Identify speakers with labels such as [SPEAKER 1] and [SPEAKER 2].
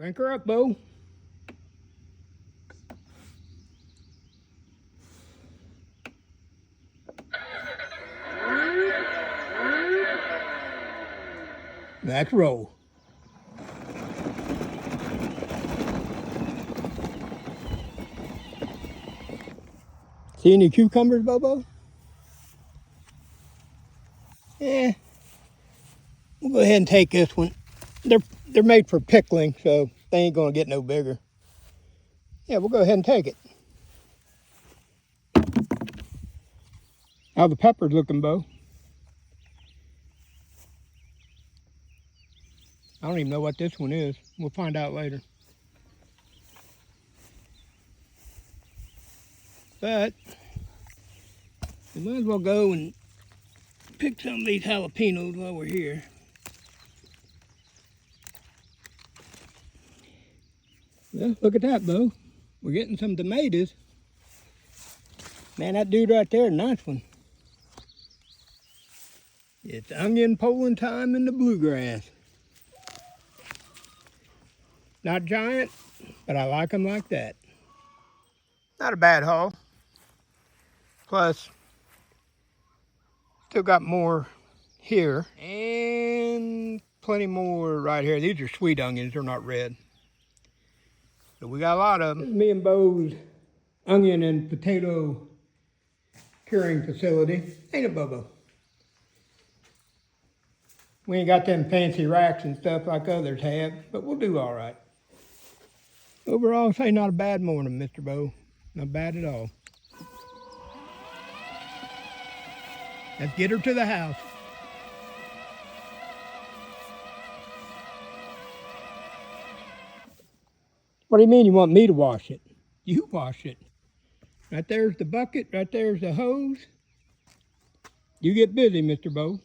[SPEAKER 1] Crank her up, Beau. Let's roll. See any cucumbers, Bobo? Yeah. We'll go ahead and take this one. They're made for pickling, so they ain't gonna get no bigger. Yeah, we'll go ahead and take it. How the peppers looking, Beau? I don't even know what this one is. We'll find out later. But we might as well go and pick some of these jalapenos while we're here. Well, look at that, Beau. We're getting some tomatoes. Man, that dude right there, nice one. It's onion pulling time in the bluegrass. Not giant, but I like them like that. Not a bad haul. Plus, still got more here and plenty more right here. These are sweet onions, they're not red. So we got a lot of them. This is me and Beau's onion and potato curing facility. Ain't it, Bobo? We ain't got them fancy racks and stuff like others have, but we'll do all right. Overall, say not a bad morning, Mr. Beau. Not bad at all. Let's get her to the house. What do you mean you want me to wash it? You wash it. Right there's the bucket, right there's the hose. You get busy, Mr. Beau.